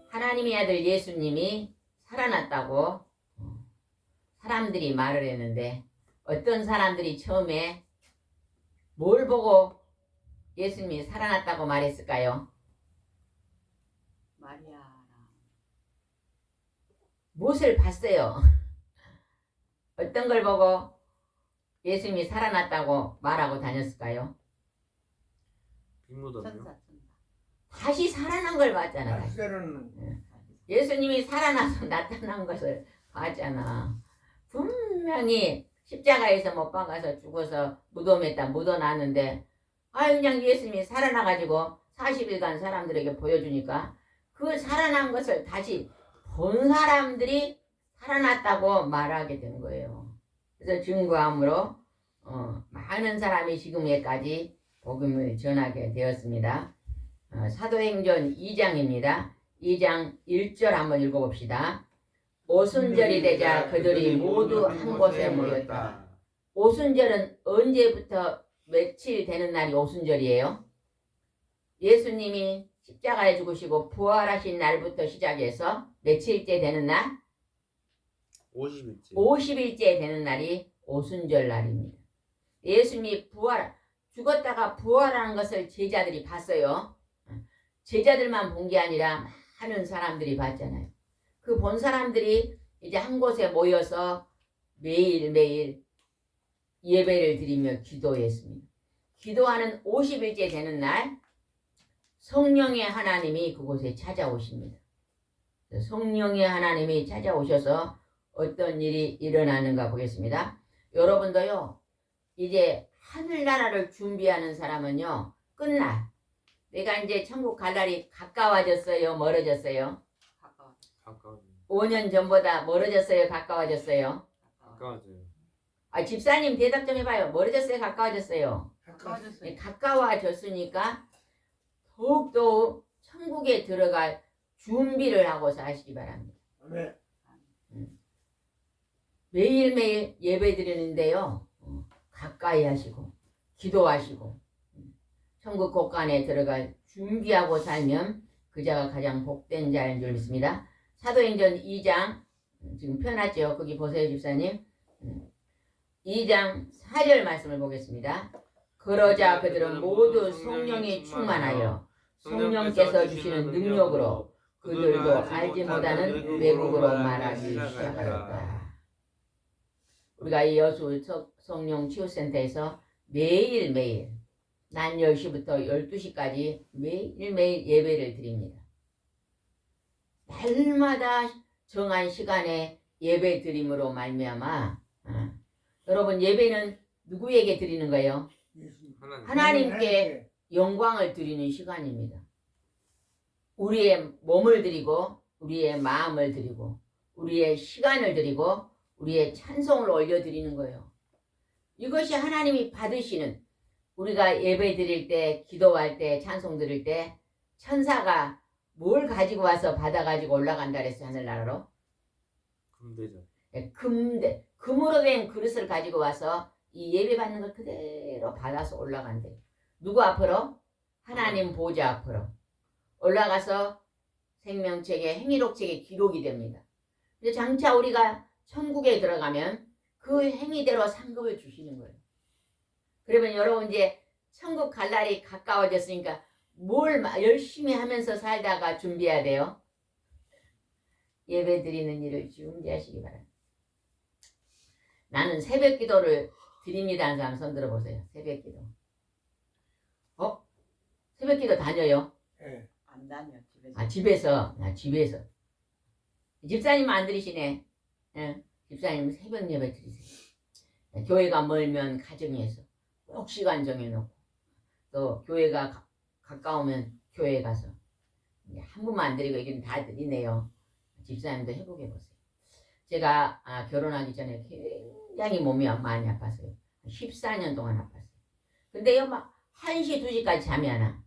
하나님의 아들 예수님이 살아났다고 사람들이 말을 했는데 어떤 사람들이 처음에 뭘 보고 예수님이 살아났다고 말했을까요? 마리아랑 무엇을 봤어요? 어떤 걸 보고 예수님이 살아났다고 말하고 다녔을까요? 빅무덤이요? 천사. 다시 살아난 걸 봤잖아. 예수님이 살아나서 나타난 것을 봤잖아. 분명히 십자가에서 못 박아서 죽어서 무덤에다 묻어놨는데 그냥 예수님이 살아나가지고 40일간 사람들에게 보여주니까 그 살아난 것을 다시 본 사람들이 살아났다고 말하게 된 거예요. 그래서 증거함으로 많은 사람이 지금에까지 복음을 전하게 되었습니다. 사도행전 2장입니다. 2장 1절 한번 읽어봅시다. 오순절이 되자 그들이 모두 한 곳에 모였다. 오순절은 언제부터 며칠 되는 날이 오순절이에요? 예수님이 십자가에 죽으시고 부활하신 날부터 시작해서 며칠째 되는 날? 50일째. 50일째 되는 날이 오순절 날입니다. 예수님이 죽었다가 부활하는 것을 제자들이 봤어요. 제자들만 본 게 아니라 많은 사람들이 봤잖아요. 그 본 사람들이 이제 한 곳에 모여서 매일매일 예배를 드리며 기도했습니다. 기도하는 50일째 되는 날 성령의 하나님이 그곳에 찾아오십니다. 성령의 하나님이 찾아오셔서 어떤 일이 일어나는가 보겠습니다. 여러분도요, 이제 하늘나라를 준비하는 사람은요, 끝날. 내가 이제 천국 갈 날이 가까워졌어요? 멀어졌어요? 가까워져요. 5년 전보다 멀어졌어요? 가까워졌어요? 가까워져요. 집사님 대답 좀 해봐요. 멀어졌어요? 가까워졌어요? 가까워졌어요. 가까워졌으니까 더욱더 천국에 들어갈 준비를 하고서 하시기 바랍니다. 아멘. 매일매일 예배 드리는데요. 가까이 하시고 기도하시고 천국 곳간에 들어갈 준비하고 살면 그자가 가장 복된 자인 줄 믿습니다. 사도행전 2장 지금 펴놨죠. 거기 보세요 집사님. 2장 4절 말씀을 보겠습니다. 그러자 그들은 모두 성령이 충만하여 성령께서 주시는 능력으로 그들도 알지 못하는 외국어로 말하기 시작하였다. 우리가 이 여수 성령 치유센터에서 매일매일 낮 10시부터 12시까지 매일매일 예배를 드립니다. 날마다 정한 시간에 예배 드림으로 말미암아 여러분 예배는 누구에게 드리는 거예요? 하나님께 영광을 드리는 시간입니다. 우리의 몸을 드리고 우리의 마음을 드리고 우리의 시간을 드리고 우리의 찬송을 올려드리는 거예요. 이것이 하나님이 받으시는 우리가 예배 드릴 때 기도할 때 찬송 드릴 때 천사가 뭘 가지고 와서 받아가지고 올라간다 그랬어요. 하늘나라로 금대죠. 금으로 된 그릇을 가지고 와서 이 예배 받는 걸 그대로 받아서 올라간대. 누구 앞으로? 하나님 보좌 앞으로 올라가서 생명책에 행위록책에 기록이 됩니다. 근데 장차 우리가 천국에 들어가면 그 행위대로 상급을 주시는 거예요. 그러면 여러분 이제 천국 갈 날이 가까워졌으니까 뭘 열심히 하면서 살다가 준비해야 돼요? 예배 드리는 일을 준비하시기 바랍니다. 나는 새벽 기도를 드립니다 하는 사람 손 들어보세요. 새벽 기도. 새벽 기도 다녀요? 네. 안 다녀 집에서. 집에서. 집사님 안 들으시네. 예. 집사님 새벽 예배 드리세요. 교회가 멀면 가정에서 꼭 시간 정해놓고 또 교회가 가까우면 교회에 가서 한 분만 안 드리고 여기는 다 드리네요. 집사님도 해보게보세요. 제가 결혼하기 전에 굉장히 몸이 많이 아팠어요. 14년 동안 아팠어요. 근데요 막 1시 2시까지 잠이 안 와.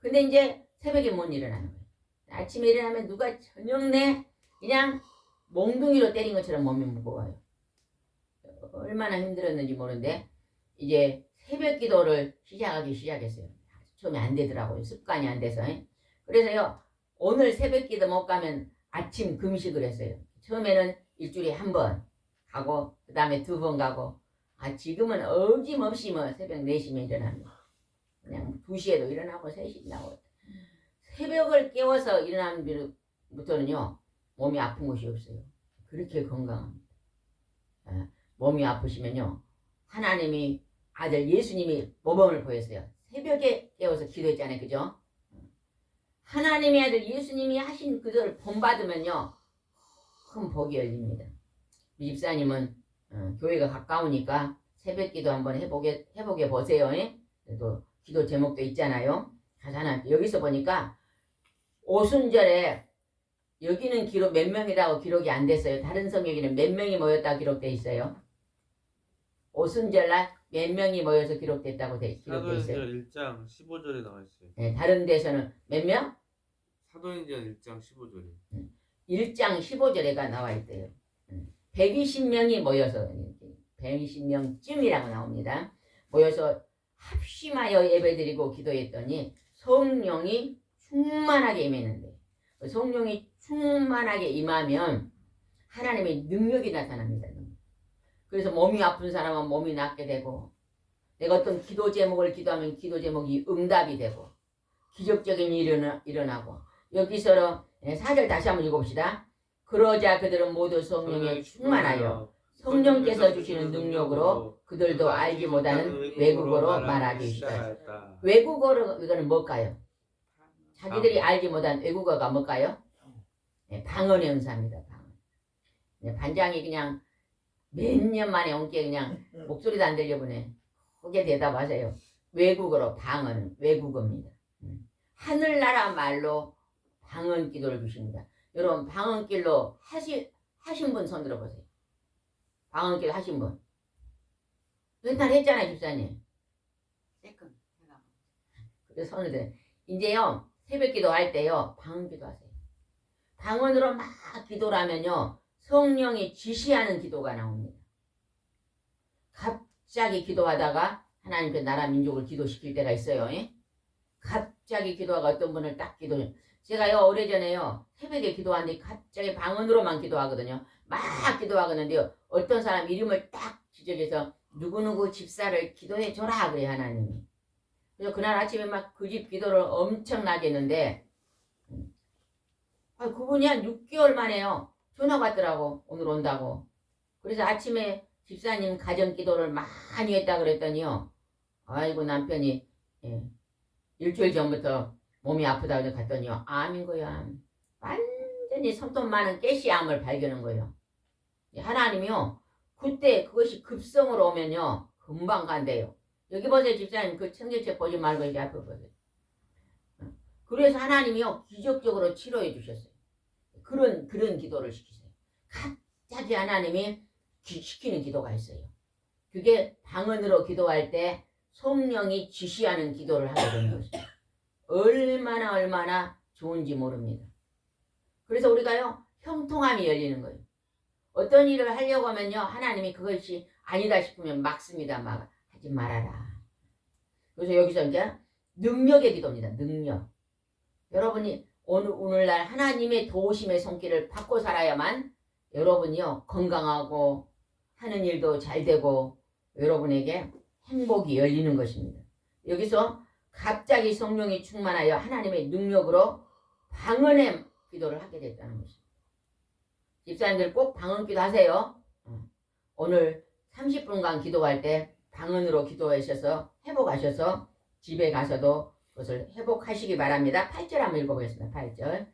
근데 이제 새벽에 못 일어나는 거예요. 아침에 일어나면 누가 저녁 내 그냥 몽둥이로 때린 것처럼 몸이 무거워요. 얼마나 힘들었는지 모르는데 이제 새벽 기도를 시작했어요. 처음에 안 되더라고요. 습관이 안 돼서. 그래서요 오늘 새벽 기도 못 가면 아침 금식을 했어요. 처음에는 일주일에 한 번 가고 그 다음에 2번 가고 지금은 어김없이 새벽 4시면 일어납니다. 그냥 2시에도 일어나고 3시에 일어나고 새벽을 깨워서 일어나는 부터는요 몸이 아픈 곳이 없어요. 그렇게 건강합니다. 몸이 아프시면요 하나님이 아들 예수님이 모범을 보였어요. 새벽에 깨워서 기도했잖아요. 그죠? 하나님의 아들 예수님이 하신 그들을 본받으면요 큰 복이 열립니다. 우리 집사님은 교회가 가까우니까 새벽 기도 한번 해보게 보세요. 또 기도 제목도 있잖아요. 가잖아. 여기서 보니까 오순절에 여기는 기록 몇 명이라고 기록이 안 됐어요. 다른 성경에는 몇 명이 모였다 기록돼 있어요. 오순절날 몇 명이 모여서 기록됐다고 기록돼 있어요. 사도행전 1장 15절에 나와 있어요. 네, 다른 데서는 몇 명? 사도행전 1장 15절에. 1장 15절에가 나와 있대요. 120명이 모여서 120명쯤이라고 나옵니다. 모여서 합심하여 예배드리고 기도했더니 성령이 충만하게 임했는데 성령이 충만하게 임하면 하나님의 능력이 나타납니다. 그래서 몸이 아픈 사람은 몸이 낫게 되고 내가 어떤 기도 제목을 기도하면 기도 제목이 응답이 되고 기적적인 일이 일어나고 여기서 4절 다시 한번 읽어봅시다. 그러자 그들은 모두 성령에 충만하여 성령께서 주시는 능력으로 그들도 알지 못하는 외국어로 말하기 시작했다. 외국어로 이거는 뭘까요? 자기들이 알지 못한 외국어가 뭘까요? 방언의 은사입니다. 방언. 반장이 그냥 몇 년 만에 온게 그냥 목소리도 안 들려보네. 그게 대답하세요. 외국어로 방언은 외국어입니다. 하늘나라 말로 방언 기도를 주십니다. 여러분 방언길로 하신 분 손 들어보세요. 방언길 하신 분. 맨날 했잖아요 집사님. 조금 해가. 그래서 손을 들. 이제요 새벽 기도할 때요 방언 기도하세요. 방언으로 막 기도를 하면요. 성령이 지시하는 기도가 나옵니다. 갑자기 기도하다가 하나님께 나라 민족을 기도시킬 때가 있어요. 예? 갑자기 기도하가 어떤 분을 딱 기도해요. 제가요 오래전에요 새벽에 기도하는데 갑자기 방언으로만 기도하거든요. 막 기도하겠는데요. 어떤 사람 이름을 딱 지적해서 누구누구 집사를 기도해 줘라 그래 하나님이. 그래서 그날 아침에 막 그 집 기도를 엄청나게 했는데 그분이 한 6개월 만에요 전화가 왔더라고. 오늘 온다고. 그래서 아침에 집사님 가정 기도를 많이 했다 그랬더니요. 아이고 남편이 일주일 전부터 몸이 아프다고 해서 갔더니요. 암인 거야. 완전히 손톱 많은 가시암을 발견한 거예요. 하나님이요. 그때 그것이 급성으로 오면요. 금방 간대요. 여기 보세요 집사님. 그 청계책 보지 말고 이제 앞에 보세요. 그래서 하나님이요. 기적적으로 치료해 주셨어요. 그런 기도를 시키세요. 갑자기 하나님이 시키는 기도가 있어요. 그게 방언으로 기도할 때 성령이 지시하는 기도를 하게 되는 것입니다. 얼마나 좋은지 모릅니다. 그래서 우리가요 형통함이 열리는 거예요. 어떤 일을 하려고 하면요 하나님이 그것이 아니다 싶으면 막습니다. 막 하지 말아라. 그래서 여기서 이제 능력의 기도입니다. 능력. 여러분이 오늘날 하나님의 도우심의 손길을 받고 살아야만 여러분이요 건강하고 하는 일도 잘 되고 여러분에게 행복이 열리는 것입니다. 여기서 갑자기 성령이 충만하여 하나님의 능력으로 방언의 기도를 하게 됐다는 것입니다. 집사님들 꼭 방언기도 하세요. 오늘 30분간 기도할 때 방언으로 기도하셔서 회복하셔서 집에 가서도 그것을 회복하시기 바랍니다. 8절 한번 읽어보겠습니다. 8절.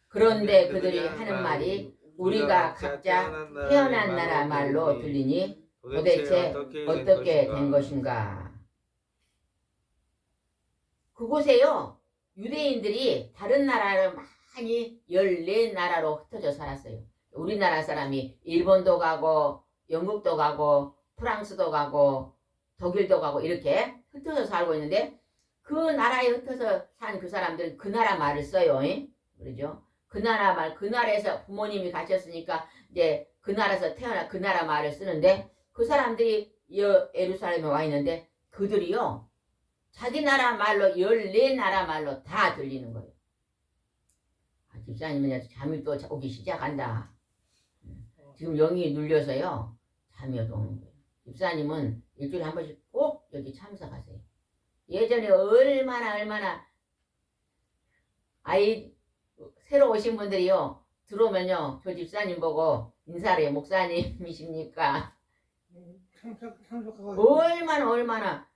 그런데 그들이 하는 말이 우리가 각자 태어난 나라 말로 들리니 도대체 어떻게 된 것인가. 그곳에요 유대인들이 다른 나라를 많이 14나라로 흩어져 살았어요. 우리나라 사람이 일본도 가고 영국도 가고 프랑스도 가고 독일도 가고 이렇게 흩어져 살고 있는데 그 나라에 흩어져 산 그 사람들은 그 나라 말을 써요. 그러죠? 그 나라 말, 그 나라에서 부모님이 가셨으니까 이제 그 나라에서 태어나 그 나라 말을 쓰는데 그 사람들이 예루살렘에 와 있는데 그들이요 자기 나라 말로 14나라 말로 다 들리는 거예요. 집사님은 잠이 또 오기 시작한다. 지금 영이 눌려서요 잠이 오는 거예요. 집사님은 일주일에 한 번씩 꼭 여기 참석하세요. 예전에 얼마나 아이 새로 오신 분들이요 들어오면요 저 집사님 보고 인사를 해요. 목사님이십니까? 얼마나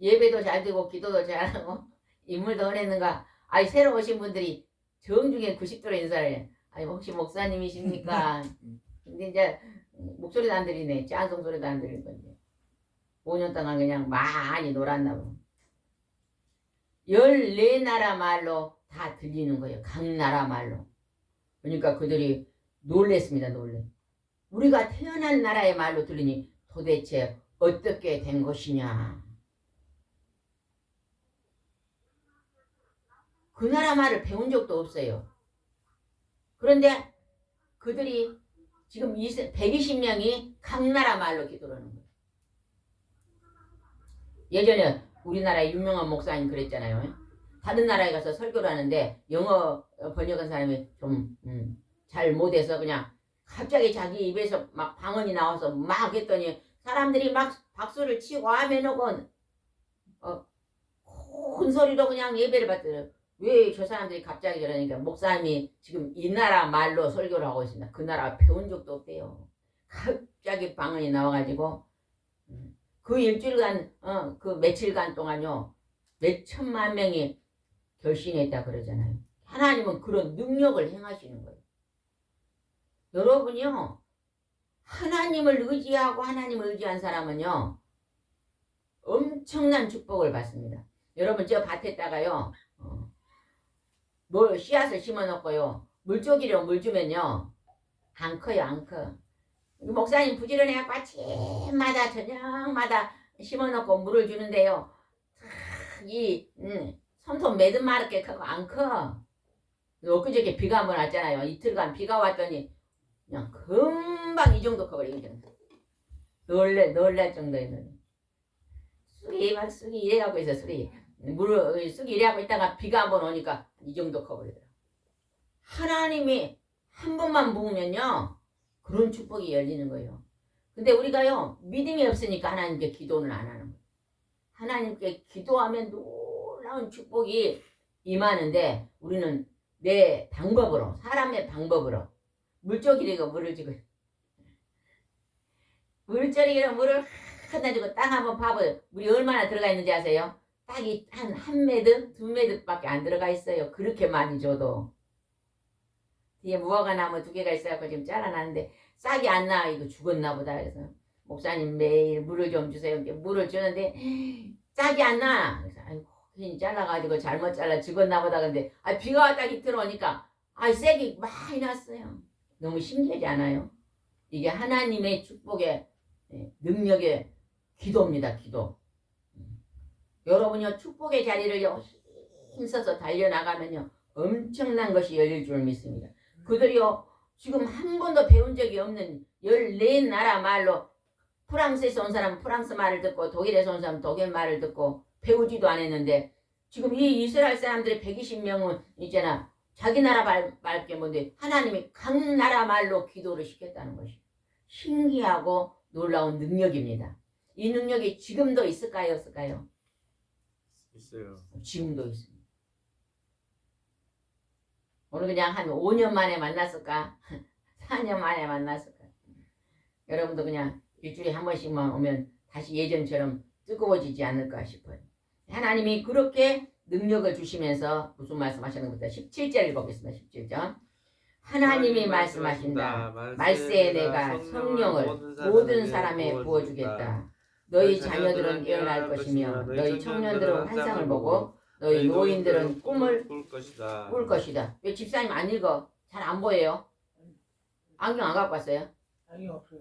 예배도 잘 되고 기도도 잘하고 인물도 은했는가. 아이 새로 오신 분들이 정중에 90도로 인사를 해요. 아니 혹시 목사님이십니까? 근데 이제 목소리도 안 들리네. 짠송 소리도 안 들릴 건데 5년 동안 그냥 많이 놀았나 봐. 14나라 말로 다 들리는 거예요. 각 나라 말로. 그러니까 그들이 놀랬습니다. 놀래. 우리가 태어난 나라의 말로 들리니 도대체 어떻게 된 것이냐. 그 나라 말을 배운 적도 없어요. 그런데 그들이 지금 120명이 각 나라 말로 기도를 하는 거예요. 예전에 우리나라 유명한 목사님 그랬잖아요. 다른 나라에 가서 설교를 하는데 영어 번역한 사람이 좀 잘 못해서 그냥 갑자기 자기 입에서 막 방언이 나와서 막 했더니 사람들이 막 박수를 치고 아멘하고 큰 소리로 그냥 예배를 받더래요. 왜 저 사람들이 갑자기 그러니까 목사님이 지금 이 나라 말로 설교를 하고 있습니다. 그 나라 배운 적도 없대요. 갑자기 방언이 나와가지고 그 일주일간 그 며칠간 동안요 몇 천만 명이 결신했다 그러잖아요. 하나님은 그런 능력을 행하시는 거예요. 여러분이요 하나님을 의지하고 하나님을 의지한 사람은요 엄청난 축복을 받습니다. 여러분 저 밭에다가요 뭘 씨앗을 심어놓고요 물조기로 물 주면요 안 커요. 안 커. 목사님 부지런해갖고 아침마다 저녁마다 심어놓고 물을 주는데요 이 손톱 매듭 마르게 크고 안 커. 엊그저께 비가 한번 왔잖아요. 이틀간 비가 왔더니 그냥 금방 이 정도 커버리거든. 놀랄 정도였는데 쑥이 막 쑥이 이래가고 있어. 쑥이 이래가고 있다가 비가 한번 오니까 이 정도 커버리더라. 하나님이 한 번만 부으면요 그런 축복이 열리는 거예요. 근데 우리가요 믿음이 없으니까 하나님께 기도는 안 하는 거예요. 하나님께 기도하면 놀라운 축복이 임하는데 우리는 내 방법으로 사람의 방법으로 물조기리고 물을 주고 물조리기로 물을 하나 주고 땅 한번 파봐요. 물이 얼마나 들어가 있는지 아세요? 딱이 한 매듭, 두 매듭밖에 안 들어가 있어요. 그렇게 많이 줘도. 뒤에 무화과 나무 2개가 있어갖고 지금 잘라놨는데 싹이 안 나. 이거 죽었나 보다. 그래서 목사님 매일 물을 좀 주세요. 물을 주는데 싹이 안 나. 그래서 아이고 괜히 잘라가지고 잘못 잘라 죽었나 보다. 근데 비가 왔다 이틀 오니까 싹이 많이 났어요. 너무 신기하지 않아요? 이게 하나님의 축복의 능력의 기도입니다. 기도. 여러분요 축복의 자리를 힘써서 달려나가면요 엄청난 것이 열릴 줄 믿습니다. 그들이요 지금 한 번도 배운 적이 없는 14나라 말로 프랑스에서 온 사람은 프랑스 말을 듣고 독일에서 온 사람은 독일 말을 듣고 배우지도 않았는데 지금 이 이스라엘 사람들의 120명은 있잖아 자기 나라 말게 뭔데 하나님이 각 나라 말로 기도를 시켰다는 것이 신기하고 놀라운 능력입니다. 이 능력이 지금도 있을까요? 없을까요? 있어요. 지금도 있습니다. 오늘 그냥 한 5년 만에 만났을까? 4년 만에 만났을까? 여러분도 그냥 일주일에 한 번씩만 오면 다시 예전처럼 뜨거워지지 않을까 싶어요. 하나님이 그렇게 능력을 주시면서 무슨 말씀하셨는가 17절 읽어보겠습니다. 17절 하나님이 말씀하신다. 말세에 내가 성령을 모든 사람에 부어주겠다. 너희 자녀들은 예언할 것이며 너희 청년들은 환상을 보고 너희 노인들은 꿈을 꿀 것이다. 왜 집사님 안 읽어? 잘 안 보여요? 안경 안 갖고 왔어요? 안경 없어요.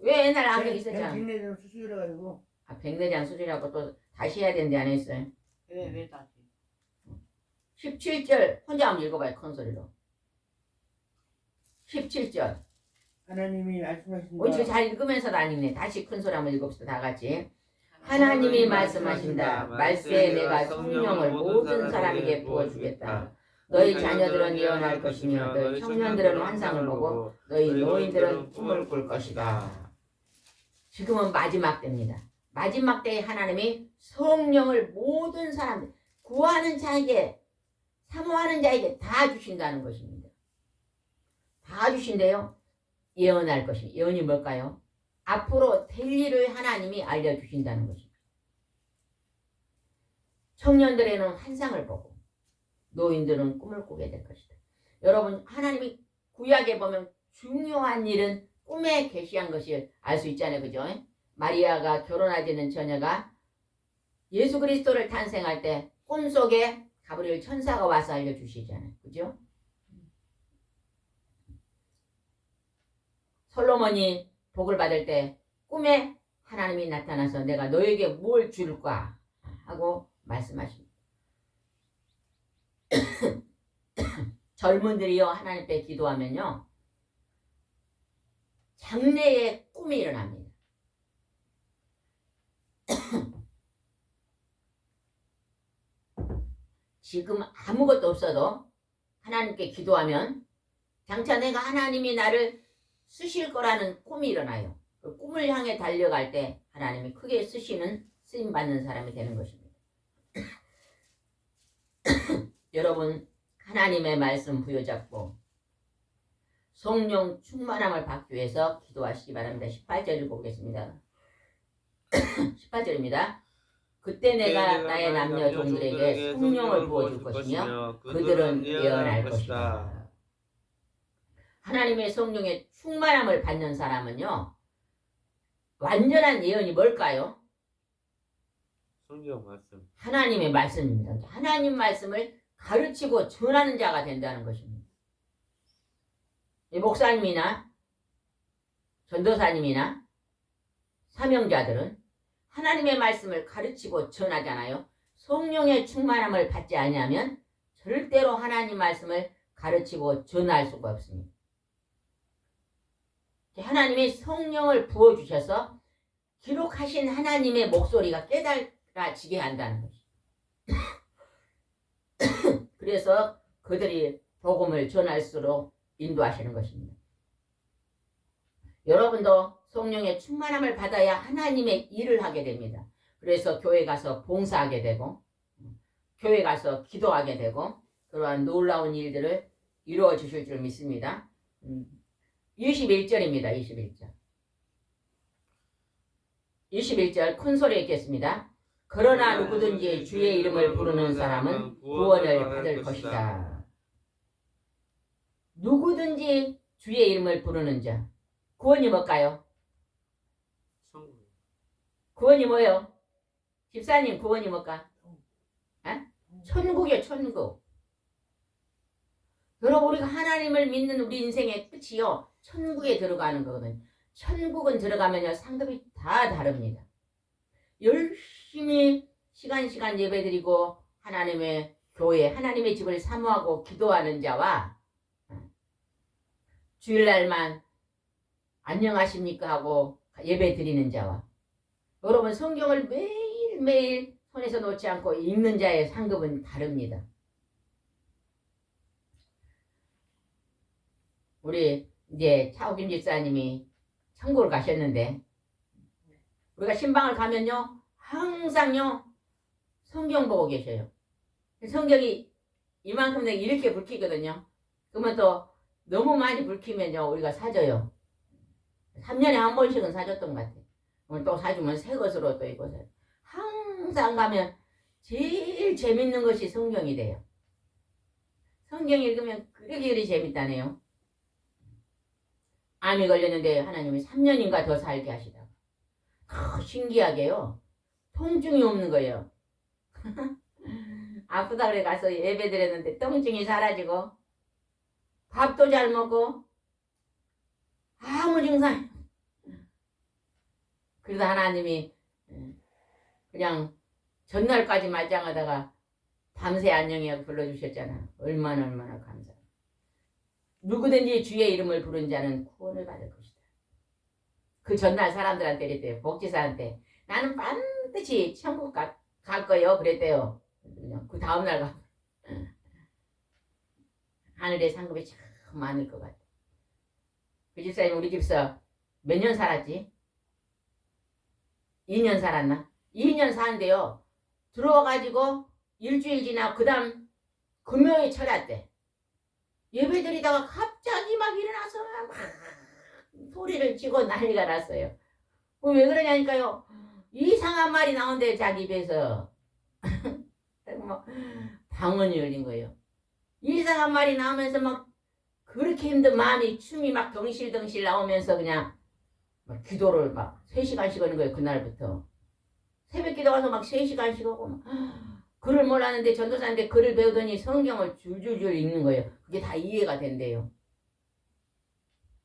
왜 옛날에 안경 있었잖아. 백내장 수술해가지고. 백내장 수술하고 또 다시 해야 되는데 안 했어요? 왜 다시? 17절 혼자 한번 읽어봐요. 큰 소리로. 17절. 하나님이 말씀하신다. 옳지 잘 읽으면서도 안 읽네. 다시 큰 소리 한번 읽읍시다. 다 같이. 하나님이 말씀하신다. 말세에 내가 성령을 모든 사람에게 부어주겠다. 너희 자녀들은 예언할 것이며 너희 청년들은 환상을 보고 너희 노인들은 꿈을 꿀 것이다. 지금은 마지막 때입니다. 마지막 때에 하나님이 성령을 모든 사람들 구하는 자에게 사모하는 자에게 다 주신다는 것입니다. 다 주신대요. 예언할 것이 예언이 뭘까요? 앞으로 될 일을 하나님이 알려주신다는 것입니다. 청년들에는 환상을 보고 노인들은 꿈을 꾸게 될 것이다. 여러분 하나님이 구약에 보면 중요한 일은 꿈에 계시한 것을 알 수 있잖아요. 그죠? 마리아가 결혼하지는 처녀가 예수 그리스도를 탄생할 때 꿈속에 가브리엘 천사가 와서 알려주시잖아요. 그죠? 솔로몬이 복을 받을 때 꿈에 하나님이 나타나서 내가 너에게 뭘 줄까 하고 말씀하십니다. 젊은들이요 하나님 앞에 기도하면요 장래의 꿈이 일어납니다. 지금 아무것도 없어도 하나님께 기도하면 장차 내가 하나님이 나를 쓰실 거라는 꿈이 일어나요. 그 꿈을 향해 달려갈 때 하나님이 크게 쓰시는 쓰임받는 사람이 되는 것입니다. 여러분 하나님의 말씀 부여잡고 성령 충만함을 받기 위해서 기도하시기 바랍니다. 18절 읽어보겠습니다. 18절입니다. 그때 내가 나의 남녀 종들에게 성령을 부어줄 것이며 그들은 예언할 것이다. 하나님의 성령의 충만함을 받는 사람은요 완전한 예언이 뭘까요? 성경 말씀. 하나님의 말씀입니다. 하나님 말씀을 가르치고 전하는 자가 된다는 것입니다. 목사님이나 전도사님이나 사명자들은 하나님의 말씀을 가르치고 전하잖아요. 성령의 충만함을 받지 않으면 절대로 하나님 말씀을 가르치고 전할 수가 없습니다. 하나님의 성령을 부어주셔서 기록하신 하나님의 목소리가 깨달아지게 한다는 것이죠. 그래서 그들이 복음을 전할수록 인도하시는 것입니다. 여러분도 성령의 충만함을 받아야 하나님의 일을 하게 됩니다. 그래서 교회 가서 봉사하게 되고 교회 가서 기도하게 되고 그러한 놀라운 일들을 이루어 주실 줄 믿습니다. 21절입니다. 21절 큰 소리 읽겠습니다. 그러나 누구든지 주의 이름을 부르는 사람은 구원을 받을 것이다. 누구든지 주의 이름을 부르는 자. 구원이 뭘까요? 천국. 구원이 뭐예요? 집사님 구원이 뭘까? 천국이요, 천국. 여러분 우리가 하나님을 믿는 우리 인생의 끝이요 천국에 들어가는 거거든요. 천국은 들어가면요 상급이 다 다릅니다. 열심히 시간 예배드리고 하나님의 교회 하나님의 집을 사모하고 기도하는 자와 주일날만 안녕하십니까 하고 예배드리는 자와 여러분 성경을 매일매일 손에서 놓지 않고 읽는 자의 상급은 다릅니다. 우리 이제 차우김 집사님이 천국을 가셨는데 우리가 신방을 가면요 항상요 성경 보고 계셔요. 성경이 이만큼 이렇게 붉히거든요. 그러면 또 너무 많이 붉히면요 우리가 사줘요. 3년에 한 번씩은 사줬던 것 같아요. 오늘 또 사주면 새 것으로 또 입고 사요. 항상 가면 제일 재밌는 것이 성경이 돼요. 성경 읽으면 그리 재밌다네요. 암이 걸렸는데 하나님이 3년인가 더 살게 하시다가 신기하게요 통증이 없는 거예요. 아프다 그래 가서 예배 드렸는데 통증이 사라지고 밥도 잘 먹고 아무 증상. 그래서 하나님이 그냥 전날까지 말짱하다가 밤새 안녕히 불러주셨잖아. 얼마나 감사해. 누구든지 주의 이름을 부른 자는 구원을 받을 것이다. 그 전날 사람들한테 이랬대요. 목지사한테 나는 반드시 천국 갈 거예요. 그랬대요. 그 다음날 가. 하늘의 상급이 참 많을 것 같아. 그 집사님 우리 집서 몇 년 살았지? 2년 살았나? 2년 사는데요. 들어와가지고 일주일 지나고 그 다음 금요일 철야때 예배드리다가 갑자기 막 일어나서 막 소리를 치고 난리가 났어요. 왜 그러냐니까요. 이상한 말이 나온대 자기 입에서. 막 방언이 열린 거예요. 이상한 말이 나오면서 막 그렇게 힘든 마음이 춤이 막 덩실덩실 나오면서 그냥 막 기도를 막 3시간씩 하는 거예요. 그날부터. 새벽 기도 가서 막 3시간씩 하고 막 글을 몰랐는데 전도사인데 글을 배우더니 성경을 줄줄줄 읽는 거예요. 그게 다 이해가 된대요.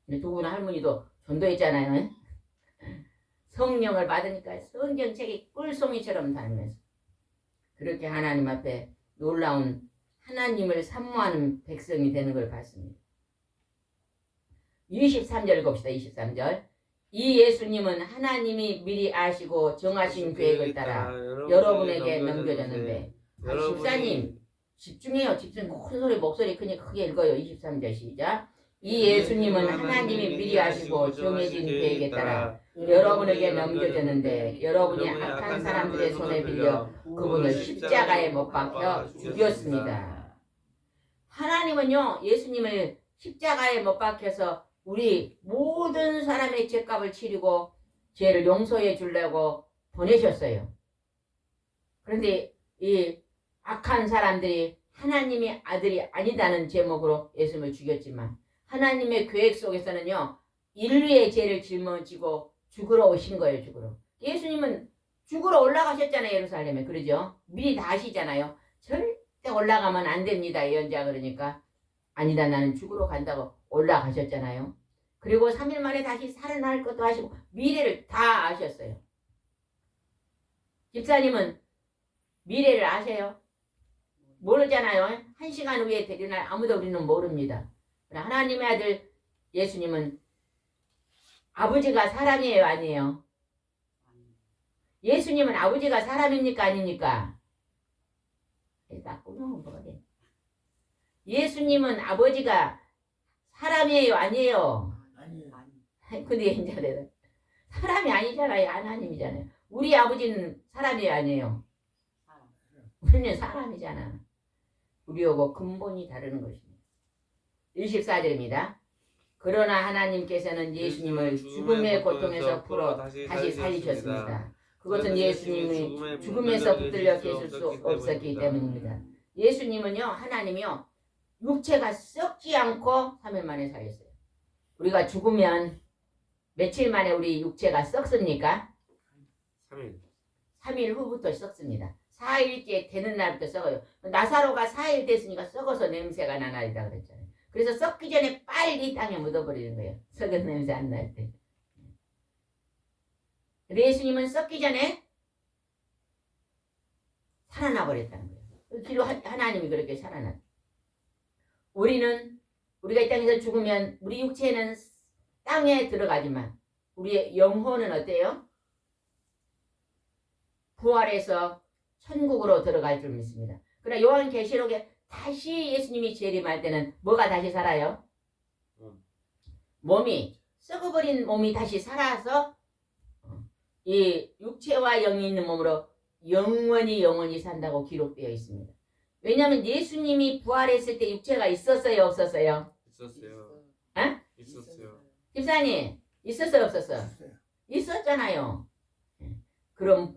두 분 할머니도 전도했잖아요. 성령을 받으니까 성경책이 꿀송이처럼 다니면서 그렇게 하나님 앞에 놀라운 하나님을 사모하는 백성이 되는 걸 봤습니다. 23절 봅시다. 23절. 이 예수님은 하나님이 미리 아시고 정하신 계획을 따라 여러분에게 넘겨졌는데 집사님 집중해요. 집중 큰 소리 목소리 크게 읽어요. 23절 시작. 이 예수님은 하나님이 미리 아시고 정해진 계획에 따라 여러분에게 넘겨졌는데 여러분이 악한 사람들의 손에 빌려 그분을 십자가에 못 박혀 죽였습니다. 하나님은요 예수님을 십자가에 못 박혀서 우리 모든 사람의 죄값을 치르고 죄를 용서해 주려고 보내셨어요. 그런데 이 악한 사람들이 하나님의 아들이 아니다는 제목으로 예수님을 죽였지만 하나님의 계획 속에서는요 인류의 죄를 짊어지고 죽으러 오신 거예요. 죽으러. 예수님은 죽으러 올라가셨잖아요. 예루살렘에. 그러죠? 미리 다 아시잖아요. 절대 올라가면 안 됩니다. 예언자 그러니까 아니다 나는 죽으러 간다고 올라가셨잖아요. 그리고 3일 만에 다시 살아날 것도 하시고 미래를 다 아셨어요. 집사님은 미래를 아세요? 모르잖아요. 1시간 후에 되리날 아무도 우리는 모릅니다. 그러나 하나님의 아들 예수님은 아버지가 사람이에요, 아니에요? 예수님은 아버지가 사람입니까, 아닙니까? 딱 끊어온 거가 돼. 예수님은 아버지가 사람이에요, 아니에요? 아니에요. 근데 이제 내가 사람이 아니잖아요, 하나님이잖아요. 우리 아버지는 사람이 아니에요. 우리는 사람이잖아. 우리하고 근본이 다르는 것입니다. 24절입니다. 그러나 하나님께서는 예수님을 죽음의 고통에서 풀어 다시 살리셨습니다. 그것은 예수님이 죽음에서 붙들려 계실 수 없었기 때문입니다. 예수님은요, 하나님이요, 육체가 썩지 않고 3일 만에 살렸어요. 우리가 죽으면 며칠 만에 우리 육체가 썩습니까? 3일. 3일 후부터 썩습니다. 4일째 되는 날부터 썩어요. 나사로가 4일 됐으니까 썩어서 냄새가 나나이다 그랬잖아요. 그래서 썩기 전에 빨리 땅에 묻어버리는 거예요. 썩은 냄새 안 날 때. 근데 예수님은 썩기 전에 살아나 버렸다는 거예요. 기도 하나님이 그렇게 살아났어요. 우리가 이 땅에서 죽으면 우리 육체는 땅에 들어가지만 우리의 영혼은 어때요? 부활해서 천국으로 들어갈 줄 믿습니다. 그러나 요한계시록에 다시 예수님이 재림할 때는 뭐가 다시 살아요? 몸이 썩어버린 몸이 다시 살아서 이 육체와 영이 있는 몸으로 영원히 산다고 기록되어 있습니다. 왜냐하면 예수님이 부활했을 때 육체가 있었어요, 없었어요? 있었어요. 에? 있었어요. 집사님 있었어요, 없었어요? 있었잖아요. 그럼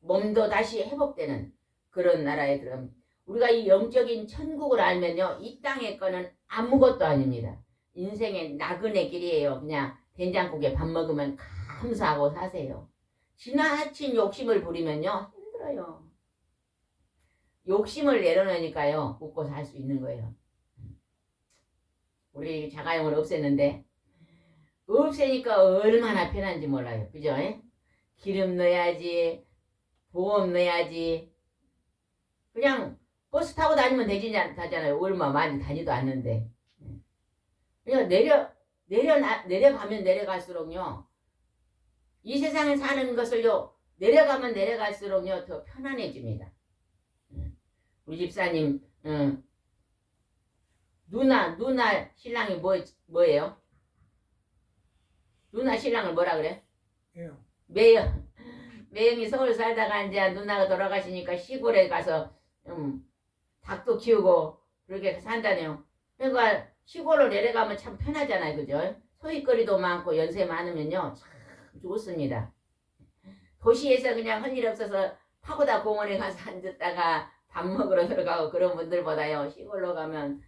몸도 다시 회복되는 그런 나라에 들어갑니다. 우리가 이 영적인 천국을 알면요, 이 땅의 거는 아무것도 아닙니다. 인생의 나그네 길이에요. 그냥 된장국에 밥 먹으면 감사하고 사세요. 지나친 욕심을 부리면요 힘들어요. 욕심을 내려놓으니까요 웃고 살 수 있는 거예요. 우리 자가용을 없앴는데 없애니까 얼마나 편한지 몰라요. 그죠? 기름 넣어야지, 보험 넣어야지. 그냥 버스 타고 다니면 되잖아요. 얼마 많이 다니도 않는데. 그냥 내려가면 내려갈수록요 이 세상에 사는 것을요 내려가면 내려갈수록요 더 편안해집니다. 우리 집사님 누나 신랑이 뭐예요? 누나 신랑을 뭐라 그래? 매형이 서울 살다가 이제 누나가 돌아가시니까 시골에 가서 닭도 키우고 그렇게 산다네요. 그러니까 시골로 내려가면 참 편하잖아요. 그죠? 소일거리도 많고 연세 많으면요 참 좋습니다. 도시에서 그냥 할 일 없어서 파고다 공원에 가서 앉았다가 밥 먹으러 들어가고 그런 분들보다요 시골로 가면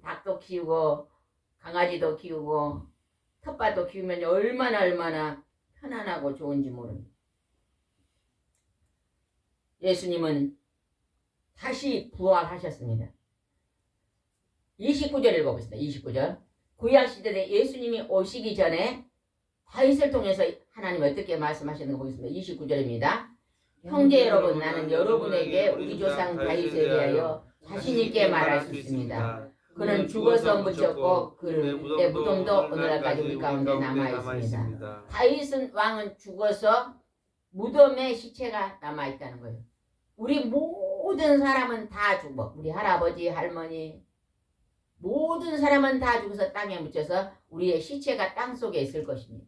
닭도 키우고 강아지도 키우고 텃밭도 키우면 얼마나 편안하고 좋은지 모릅니다. 예수님은 다시 부활하셨습니다. 29절 읽어보겠습니다. 29절. 구약시대에 예수님이 오시기 전에 다윗을 통해서 하나님 어떻게 말씀하시는 거 보겠습니다. 29절입니다. 형제 여러분, 나는 여러분에게 우리 조상 다윗에 대하여 자신있게 말할 수 있습니다. 그는 죽어서 묻혔고 그의 무덤도 오늘날까지 우리 가운데 남아있습니다. 다윗은 왕은 죽어서 무덤에 시체가 남아있다는 거예요. 우리 모든 사람은 다 죽어. 우리 할아버지, 할머니 모든 사람은 다 죽어서 땅에 묻혀서 우리의 시체가 땅속에 있을 것입니다.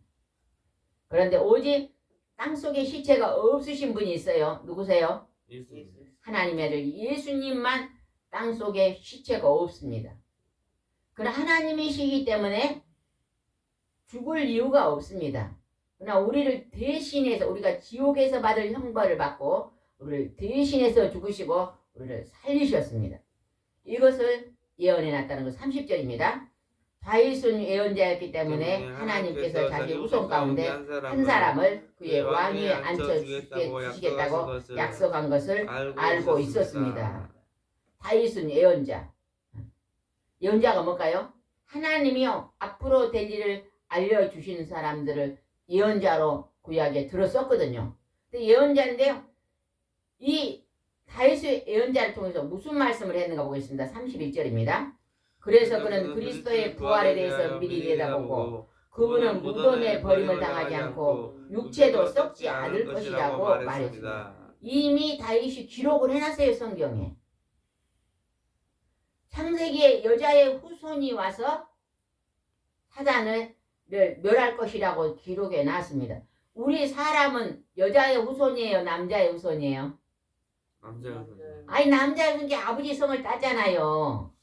그런데 오직 땅속에 시체가 없으신 분이 있어요. 누구세요? 하나님의 아들 예수님만 땅속에 시체가 없습니다. 그러나 하나님이시기 때문에 죽을 이유가 없습니다. 그러나 우리를 대신해서 우리가 지옥에서 받을 형벌을 받고 우리를 대신해서 죽으시고 우리를 살리셨습니다. 이것을 예언해놨다는 것 30절입니다. 다윗은 예언자였기 때문에 하나님께서 자기 후손 가운데 한 사람을 그의 왕위에 앉혀주시겠다고 약속한 것을 알고 있었습니다. 다윗은 예언자. 예언자가 뭘까요? 하나님이요 앞으로 될 일을 알려주시는 사람들을 예언자로 구약에 들었었거든요. 근데 예언자인데요 이 다윗의 예언자를 통해서 무슨 말씀을 했는가 보겠습니다. 31절입니다. 그래서 그는 그리스도의 부활에 대해서 미리 내다보고 그분은 무덤에 버림을 당하지 않고 육체도 썩지 않을 것이라고 말했습니다. 이미 다윗이 기록을 해놨어요. 성경에. 창세기에 여자의 후손이 와서 사단을 멸할 것이라고 기록해 놨습니다. 우리 사람은 여자의 후손이에요? 남자의 후손이에요? 남자요. 아니 남자의 후손이 아버지 성을 따잖아요.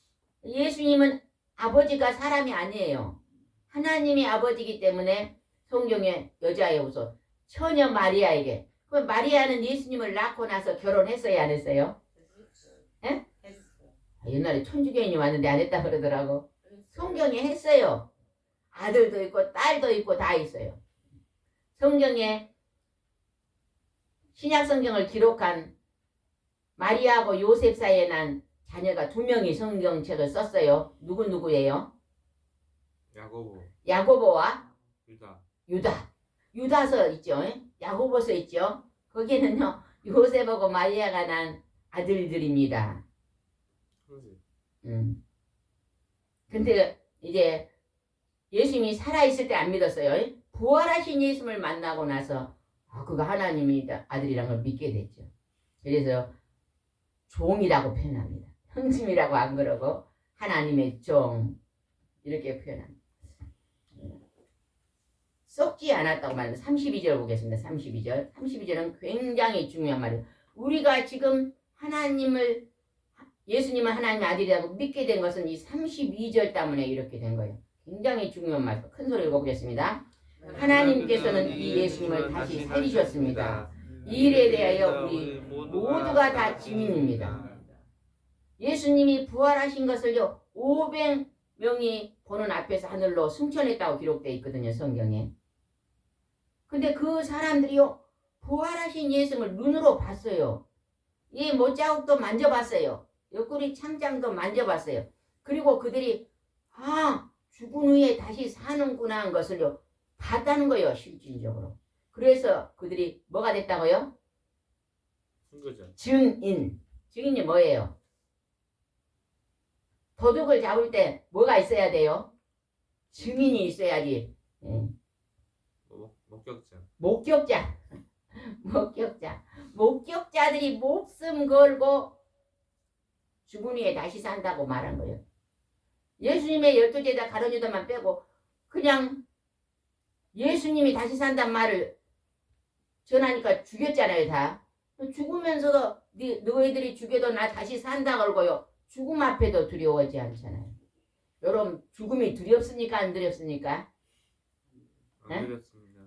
예수님은 아버지가 사람이 아니에요. 하나님이 아버지이기 때문에 성경에 여자의 후손 처녀 마리아에게. 그럼 마리아는 예수님을 낳고 나서 결혼했어요? 안 했어요? 예? 옛날에 천주교인이 왔는데 안 했다 그러더라고. 성경에 했어요. 아들도 있고 딸도 있고 다 있어요. 성경에 신약 성경을 기록한 마리아하고 요셉 사이에 난 자녀가 2명이 성경책을 썼어요. 누구예요? 야고보. 야고보와 유다. 유다서 있죠. 야고보서 있죠. 거기는요 요셉하고 마리아가 난 아들들입니다. 그러지. 근데 이제 예수님이 살아있을 때 안 믿었어요. 부활하신 예수님을 만나고 나서 그가 하나님이 아들이란 걸 믿게 됐죠. 그래서 종이라고 표현합니다. 형님이라고 안 그러고 하나님의 종 이렇게 표현합니다. 썩지 않았다고 말합니다. 32절 보겠습니다. 32절. 32절은 굉장히 중요한 말이에요. 우리가 지금 예수님은 하나님의 아들이라고 믿게 된 것은 이 32절 때문에 이렇게 된 거예요. 굉장히 중요한 말. 큰 소리 읽어보겠습니다. 하나님께서는 이 예수님을 다시 살리셨습니다. 이 일에 대하여 우리 모두가 다 증인입니다. 예수님이 부활하신 것을요 500명이 보는 앞에서 하늘로 승천했다고 기록되어 있거든요. 성경에. 근데 그 사람들이요 부활하신 예수님을 눈으로 봤어요. 이 못자국도 만져봤어요. 옆구리 창장도 만져봤어요. 그리고 그들이 죽은 후에 다시 사는구나 한 것을요 봤다는 거예요. 실질적으로. 그래서 그들이 뭐가 됐다고요? 순교자. 증인. 증인이 뭐예요? 도둑을 잡을 때 뭐가 있어야 돼요? 증인이 있어야지. 목격자. 목격자들이 목숨 걸고 죽은 후에 다시 산다고 말한 거예요. 예수님의 12제자 가룟 유다만 빼고 그냥 예수님이 다시 산단 말을 전하니까 죽였잖아요. 다. 죽으면서도 너희들이 죽여도 나 다시 산다 걸고요. 죽음 앞에도 두려워하지 않잖아요. 여러분 죽음이 두렵습니까? 안 두렵습니까? 안 두렵습니다.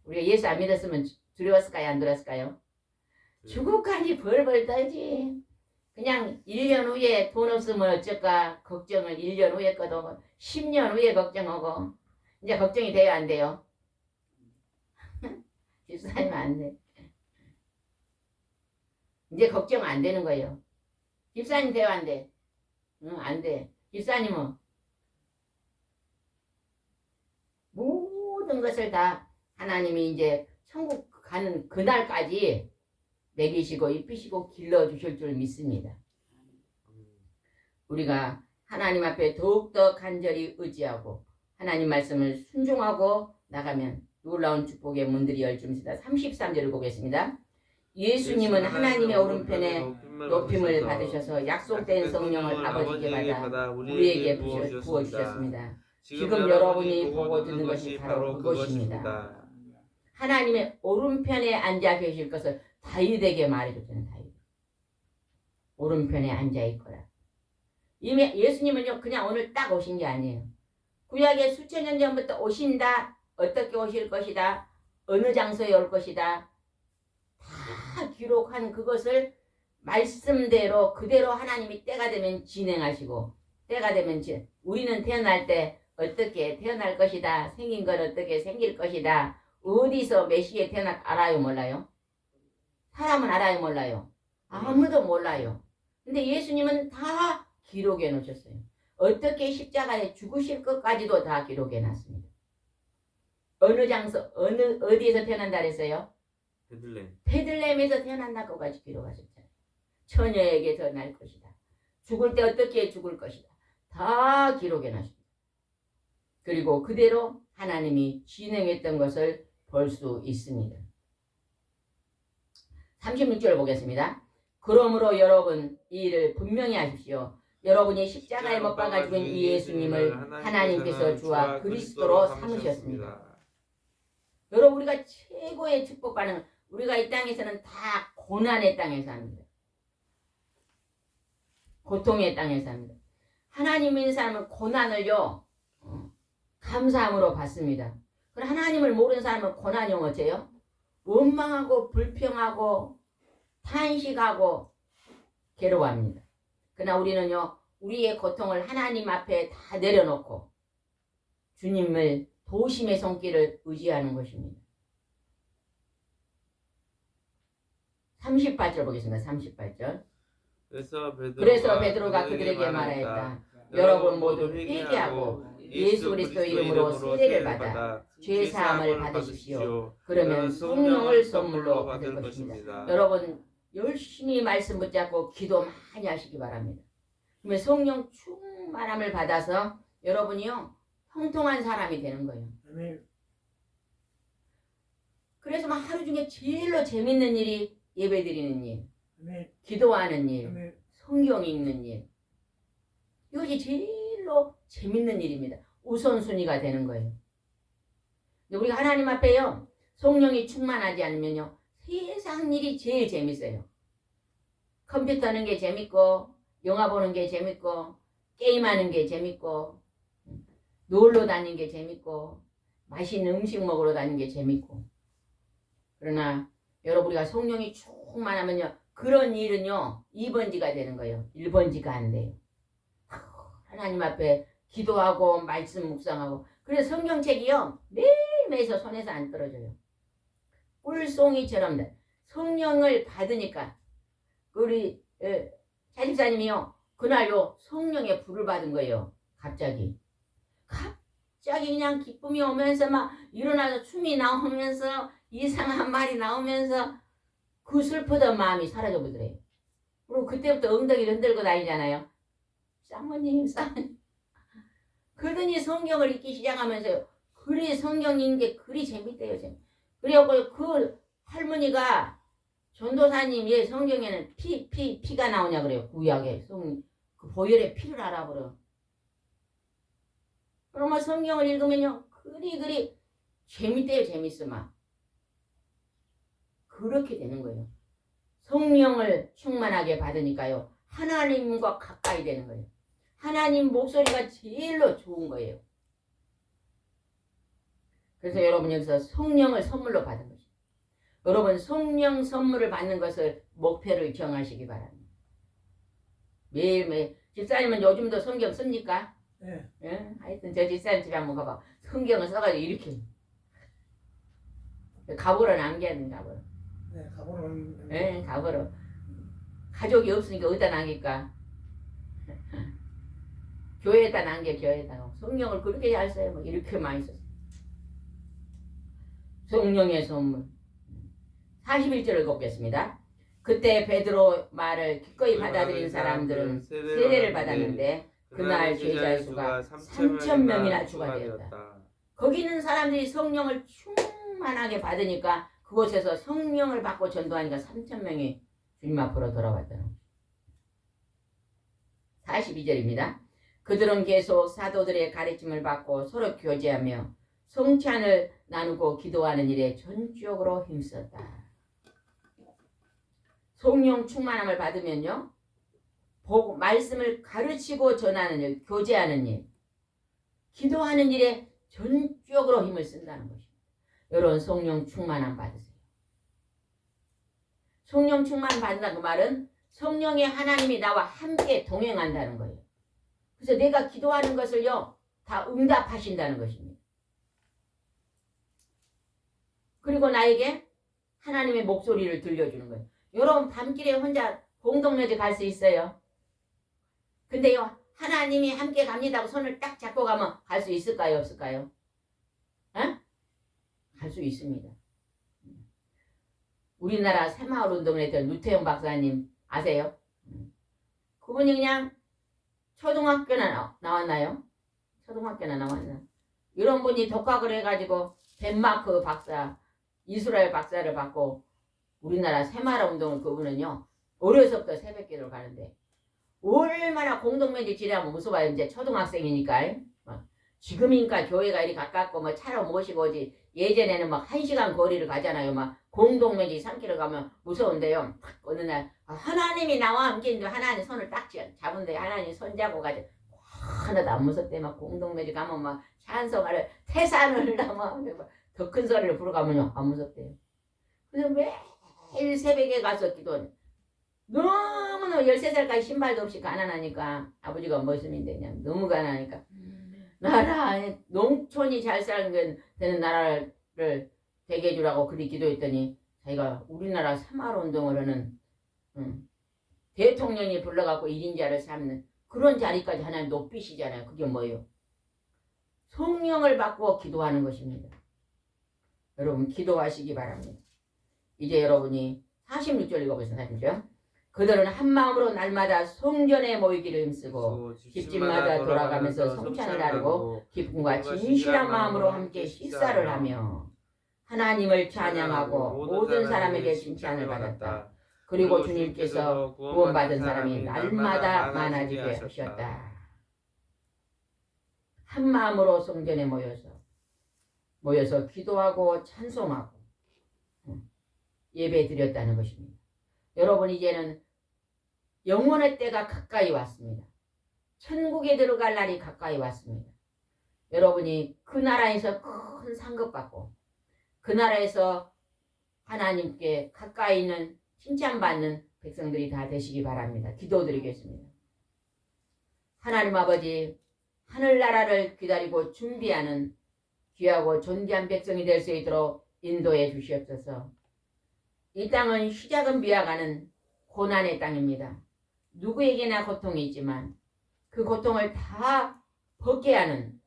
우리가 예수 안 믿었으면 두려웠을까요? 안 두려웠을까요? 죽을까지 벌벌 떨지. 그냥 1년 후에 돈 없으면 어쩔까 걱정을 1년 후에 꺼도 10년 후에 걱정하고 이제 걱정이 돼요? 안 돼요? 집사님 안 돼. 이제 걱정 안 되는 거예요. 집사님 돼요? 안 돼? 응, 안 돼. 집사님은 모든 것을 다 하나님이 이제 천국 가는 그날까지 먹이시고 입히시고 길러주실 줄 믿습니다. 우리가 하나님 앞에 더욱더 간절히 의지하고 하나님 말씀을 순종하고 나가면 놀라운 축복의 문들이 열줍니다. 33절을 보겠습니다. 예수님은 하나님의 오른편에 높임을 받으셔서 약속된 성령을 아버지께 받아 우리에게 부어주셨습니다. 지금 여러분이 보고 듣는 것이 바로 그것입니다. 하나님의 오른편에 앉아 계실 것을 다윗에게 말해줬잖아요. 다윗. 오른편에 앉아 있거라. 이미 예수님은요 그냥 오늘 딱 오신 게 아니에요. 구약에 수천 년 전부터 오신다. 어떻게 오실 것이다. 어느 장소에 올 것이다. 다 기록한 그것을 말씀대로 그대로 하나님이 때가 되면 진행하시고 때가 되면 우리는 태어날 때 어떻게 태어날 것이다. 생긴 건 어떻게 생길 것이다. 어디서 몇 시에 태어날 알아요? 몰라요? 사람은 알아요? 몰라요? 아무도 몰라요. 근데 예수님은 다 기록해 놓으셨어요. 어떻게 십자가에 죽으실 것까지도 다 기록해 놨습니다. 어느 장소, 어디에서 태어난다 그랬어요? 베들레헴. 베들레헴에서 태어난다고까지 기록하셨잖아요. 처녀에게 더 날 것이다. 죽을 때 어떻게 죽을 것이다. 다 기록해 놨습니다. 그리고 그대로 하나님이 진행했던 것을 볼 수 있습니다. 36절 보겠습니다. 그러므로 여러분 이 일을 분명히 하십시오. 여러분이 십자가에 못 박아 죽은 이 예수님을 하나님께서 주와 그리스도로 삼으셨습니다. 여러분 우리가 최고의 축복받는 우리가 이 땅에서는 다 고난의 땅에서 합니다. 고통의 땅에서 합니다. 하나님 믿는 사람은 고난을요 감사함으로 받습니다. 그럼 하나님을 모르는 사람은 고난이 오면 어째요? 원망하고 불평하고 탄식하고 괴로워합니다. 그러나 우리는요 우리의 고통을 하나님 앞에 다 내려놓고 주님을 도심의 손길을 의지하는 것입니다. 38절 보겠습니다. 38절. 그래서 베드로가 그들에게 말하였다. 여러분 모두 회개하고 예수 그리스도 이름으로 세례를 받아 죄 사함을 받으십시오. 그러면 성령을 선물로 받을 것입니다. 여러분 열심히 말씀 붙잡고 기도 많이 하시기 바랍니다. 그러면 성령 충만함을 받아서 여러분이요 형통한 사람이 되는 거예요. 아멘. 그래서 막 하루 중에 제일로 재밌는 일이 예배드리는 일, 아멘. 기도하는 일, 아멘. 성경 읽는 일. 이것이 제일로 재밌는 일입니다. 우선순위가 되는 거예요. 근데 우리가 하나님 앞에요 성령이 충만하지 않으면요 세상 일이 제일 재밌어요. 컴퓨터 하는 게 재밌고 영화 보는 게 재밌고 게임하는 게 재밌고 놀러 다니는 게 재밌고 맛있는 음식 먹으러 다니는 게 재밌고. 그러나 여러분 우리가 성령이 충만하면요 그런 일은요 2번지가 되는 거예요. 1번지가 안 돼요. 하나님 앞에 기도하고 말씀 묵상하고. 그래서 성경책이요 매일매일 손에서 안 떨어져요. 꿀송이처럼 성령을 받으니까 우리 차집사님이요 그날요 성령의 불을 받은 거예요. 갑자기 그냥 기쁨이 오면서 막 일어나서 춤이 나오면서 이상한 말이 나오면서 그 슬프던 마음이 사라져 버리더래요. 그리고 그때부터 엉덩이를 흔들고 다니잖아요. 사모님 그러더니 성경을 읽기 시작하면서요 그리 성경 읽는 게 그리 재밌대요. 그래갖고 그 할머니가 전도사님 예 성경에는 피가 나오냐 그래요. 구약에 그 보혈의 피를 알아버려. 그러면 성경을 읽으면요 그리 재밌대요. 재밌어 막. 그렇게 되는 거예요. 성령을 충만하게 받으니까요 하나님과 가까이 되는 거예요. 하나님 목소리가 제일로 좋은 거예요. 그래서 여러분 여기서 성령을 선물로 받은 거죠. 여러분 성령 선물을 받는 것을 목표를 정하시기 바랍니다. 매일매일. 집사님은 요즘도 성경 씁니까? 네. 예? 하여튼 저 집사님 집에 한번 가봐. 성경을 써가지고 이렇게 가보러 남겨야 된다. 가보러. 네, 가보는. 예, 가보러. 가족이 없으니까 어디다 남길까? 교회에다 남겨. 교회에다. 성경을 그렇게 잘 써요. 뭐 이렇게 많이 썼어. 성령의 선물. 41절을 걷겠습니다. 그때 베드로 말을 기꺼이 받아들인 사람들은 세례를 받았는데 그날 제자 수가 3,000명이나 추가되었다. 거기 있는 사람들이 성령을 충만하게 받으니까 그곳에서 성령을 받고 전도하니까 3,000명이 주님 앞으로 돌아왔다는 거죠. 42절입니다. 그들은 계속 사도들의 가르침을 받고 서로 교제하며 성찬을 나누고 기도하는 일에 전적으로 힘썼다. 성령 충만함을 받으면요 보고 말씀을 가르치고 전하는 일, 교제하는 일, 기도하는 일에 전적으로 힘을 쓴다는 것입니다. 여러분 성령 충만함 받으세요. 성령 충만 받는다는 그 말은 성령의 하나님이 나와 함께 동행한다는 거예요. 그래서 내가 기도하는 것을요 다 응답하신다는 것입니다. 그리고 나에게 하나님의 목소리를 들려주는 거예요. 여러분 밤길에 혼자 공동묘지 갈 수 있어요. 근데요 하나님이 함께 갑니다 하고 손을 딱 잡고 가면 갈 수 있을까요? 없을까요? 갈 수 있습니다. 우리나라 새마을 운동을 했던 루태용 박사님 아세요? 그분이 그냥 초등학교나 나왔나요? 초등학교나 나왔나? 이런 분이 독학을 해가지고 덴마크 박사, 이스라엘 박사를 받고 우리나라 새마을 운동을 그분은요 어려서부터 새벽기도를 가는데 얼마나 공동묘지 지내면 무서워요. 이제 초등학생이니까. 지금이니까 교회가 이리 가깝고 뭐 차로 모시고 오지 예전에는 막 1시간 거리를 가잖아요. 막 공동묘지 3km 가면 무서운데요. 어느 날 하나님이 나와 함께 있는데 하나님 손을 딱 잡은데 하나님 손잡고 가지 하나도 안 무섭대. 막 공동묘지 가면 막 찬송하를 태산을 넘어 더 큰 소리를 부르가면요 안 무섭대요. 그래서 매일 새벽에 가서 기도해. 너무너무 13살까지 신발도 없이 가난하니까 아버지가 머슴인데 그냥 너무 가난하니까 나라 농촌이 잘 살게 되는 나라를 되게 해주라고 그리 기도했더니 자기가 우리나라 새마을운동을 하는 대통령이 불러갖고 1인자를 삼는 그런 자리까지 하나님 높이시잖아요. 그게 뭐예요? 성령을 받고 기도하는 것입니다. 여러분 기도하시기 바랍니다. 이제 여러분이 46절 읽어보세요. 그들은 한 마음으로 날마다 성전에 모이기를 힘쓰고 집집마다 돌아가면서 성찬을 나누고 기쁨과 진실한 마음으로 함께 식사를 하며 하나님을 찬양하고 모든 사람에게 칭찬을 받았다. 그리고 주님께서 구원받은 사람이 날마다 많아지게 하셨다. 한 마음으로 성전에 모여서 기도하고 찬송하고 예배 드렸다는 것입니다. 여러분 이제는 영원의 때가 가까이 왔습니다. 천국에 들어갈 날이 가까이 왔습니다. 여러분이 그 나라에서 큰 상급 받고 그 나라에서 하나님께 가까이 있는 칭찬받는 백성들이 다 되시기 바랍니다. 기도드리겠습니다. 하나님 아버지 하늘나라를 기다리고 준비하는 귀하고 존귀한 백성이 될 수 있도록 인도해 주시옵소서. 이 땅은 시작은 비어가는 고난의 땅입니다. 누구에게나 고통이 있지만 그 고통을 다 벗게 하는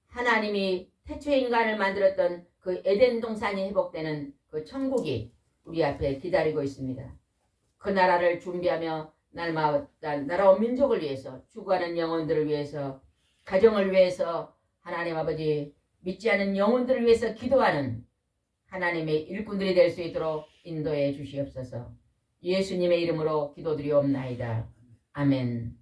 하나님이 태초에 인간을 만들었던 그 에덴 동산이 회복되는 그 천국이 우리 앞에 기다리고 있습니다. 그 나라를 준비하며 날마다 나라와 민족을 위해서 죽어가는 영혼들을 위해서 가정을 위해서 하나님 아버지 믿지 않는 영혼들을 위해서 기도하는 하나님의 일꾼들이 될 수 있도록 인도해 주시옵소서. 예수님의 이름으로 기도드리옵나이다. 아멘.